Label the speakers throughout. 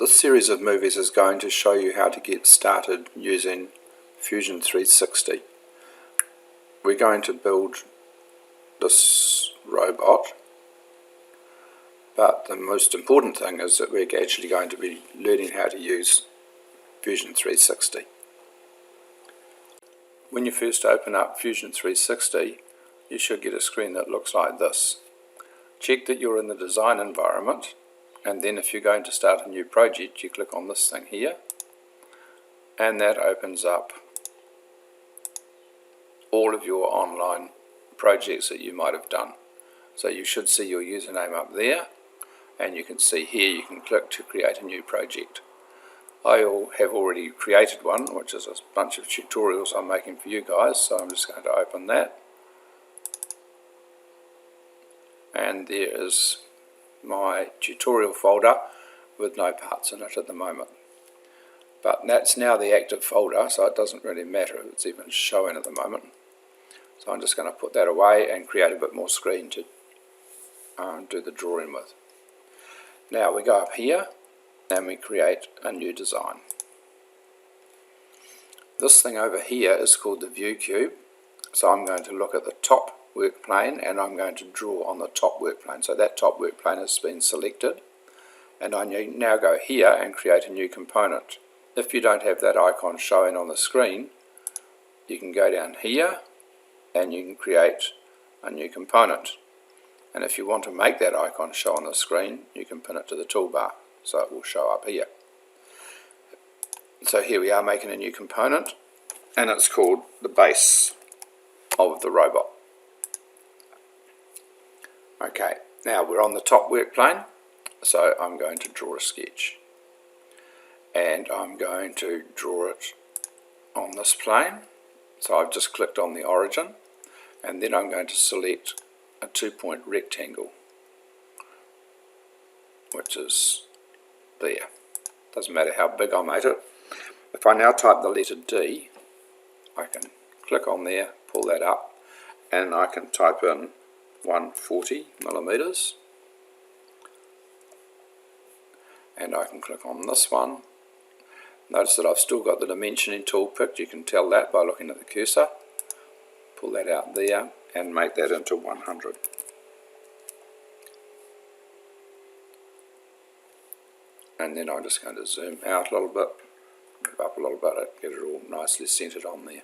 Speaker 1: This series of movies is going to show you how to get started using Fusion 360. We're going to build this robot, but the most important thing is that we're actually going to be learning how to use Fusion 360. When you first open up Fusion 360, you should get a screen that looks like this. Check that you're in the design environment, and then if you're going to start a new project, you click on this thing here, and that opens up all of your online projects that you might have done. So you should see your username up there, and you can see here you can click to create a new project. I have already created one, which is a bunch of tutorials I'm making for you guys, so I'm just going to open that. And there is my tutorial folder with no parts in it at the moment. But that's now the active folder, so it doesn't really matter if it's even showing at the moment. So I'm just going to put that away and create a bit more screen to do the drawing with. Now we go up here and we create a new design. This thing over here is called the view cube. So I'm going to look at the top work plane and I'm going to draw on the top work plane. So that top work plane has been selected, and I now go here and create a new component. If you don't have that icon showing on the screen, you can go down here and you can create a new component. And if you want to make that icon show on the screen, you can pin it to the toolbar so it will show up here. So here we are making a new component, and it's called the base of the robot. Okay, now we're on the top work plane, so I'm going to draw a sketch. And I'm going to draw it on this plane. So I've just clicked on the origin, and then I'm going to select a 2-point rectangle, which is there. Doesn't matter how big I made it. If I now type the letter D, I can click on there, pull that up, and I can type in 140 millimeters, and I can click on this one. Notice that I've still got the dimensioning tool picked. You can tell that by looking at the cursor. Pull that out there and make that into 100. And then I'm just going to zoom out a little bit, move up a little bit, get it all nicely centered on there.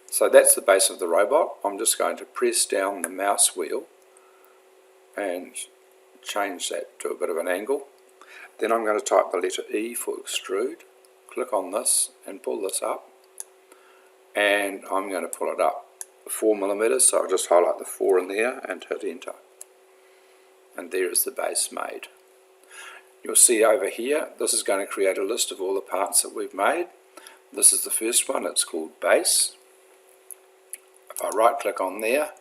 Speaker 1: So that's the base of the robot. I'm just going to press down the mouse wheel and change that to a bit of an angle. Then I'm going to type the letter E for extrude, click on this and pull this up, and I'm going to pull it up 4 millimeters, so I'll just highlight the 4 in there and hit enter. And there is the base made. You'll see over here, this is going to create a list of all the parts that we've made. This is the first one, it's called base. If I right click on there,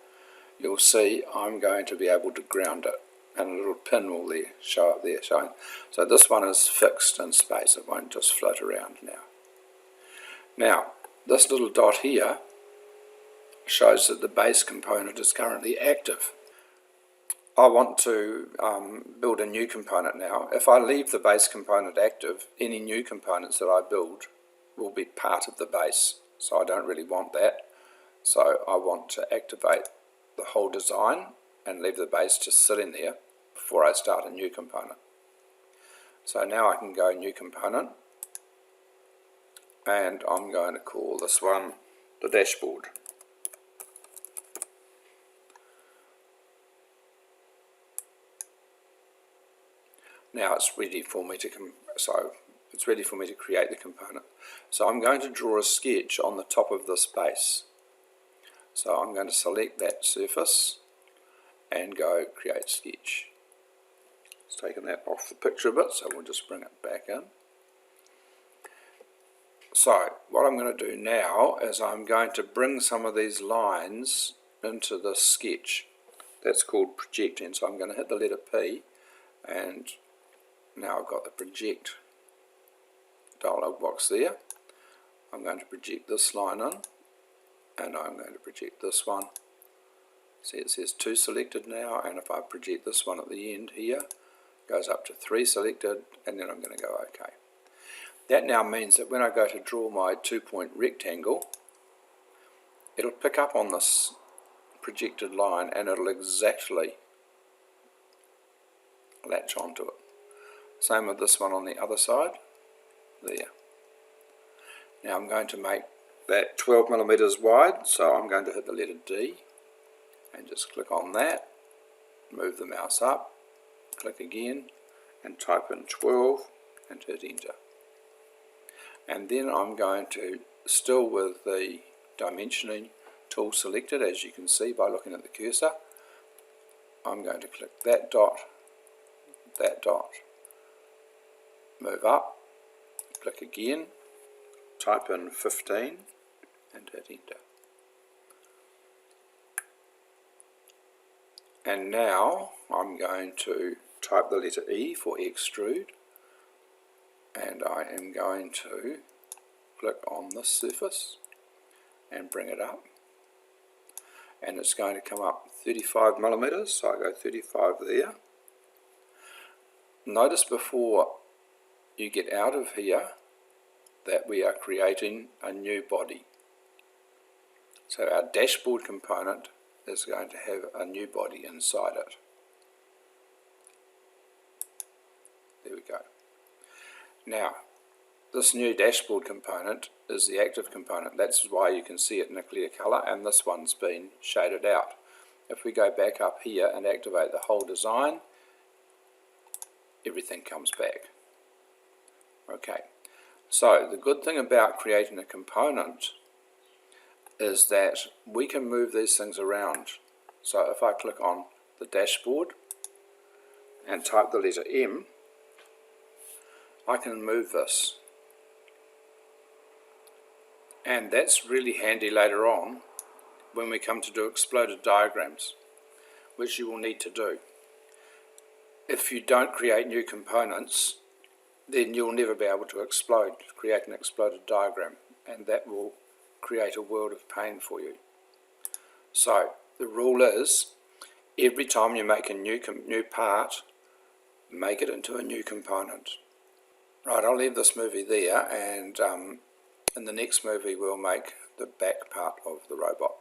Speaker 1: you'll see I'm going to be able to ground it, and a little pin will show up there showing. So this one is fixed in space, it won't just float around now. Now, this little dot here shows that the base component is currently active. I want to build a new component now. If I leave the base component active, any new components that I build will be part of the base, so I don't really want that. So I want to activate the whole design and leave the base just sitting there before I start a new component. So now I can go new component, and I'm going to call this one the dashboard. Now it's ready for me to create the component. So I'm going to draw a sketch on the top of this base. So I'm going to select that surface and go create sketch. It's taken that off the picture a bit, so we'll just bring it back in. So what I'm going to do now is I'm going to bring some of these lines into the sketch. That's called projecting. So I'm going to hit the letter P, and now I've got the project dialog box there. I'm going to project this line in, and I'm going to project this one. See, it says 2 selected now, and if I project this one at the end here, goes up to 3 selected, and then I'm going to go OK. That now means that when I go to draw my 2-point rectangle, it'll pick up on this projected line and it'll exactly latch onto it. Same with this one on the other side, there. Now I'm going to make that 12 millimeters wide, so I'm going to hit the letter D and just click on that, move the mouse up, click again and type in 12 and hit enter. And then I'm going to, still with the dimensioning tool selected, as you can see by looking at the cursor, I'm going to click that dot, move up, click again, type in 15 and hit enter. And now I'm going to type the letter E for extrude, and I am going to click on this surface and bring it up, and it's going to come up 35 millimeters, so I go 35 there. Notice before you get out of here that we are creating a new body. So our dashboard component is going to have a new body inside it. There we go. Now, this new dashboard component is the active component. That's why you can see it in a clear colour, and this one's been shaded out. If we go back up here and activate the whole design, everything comes back. Okay, so the good thing about creating a component is that we can move these things around. So if I click on the dashboard and type the letter M, I can move this. And that's really handy later on when we come to do exploded diagrams, which you will need to do. If you don't create new components, then you'll never be able to create an exploded diagram, and that will create a world of pain for you. So the rule is, every time you make a new part, make it into a new component. Right, I'll leave this movie there, and in the next movie we'll make the back part of the robot.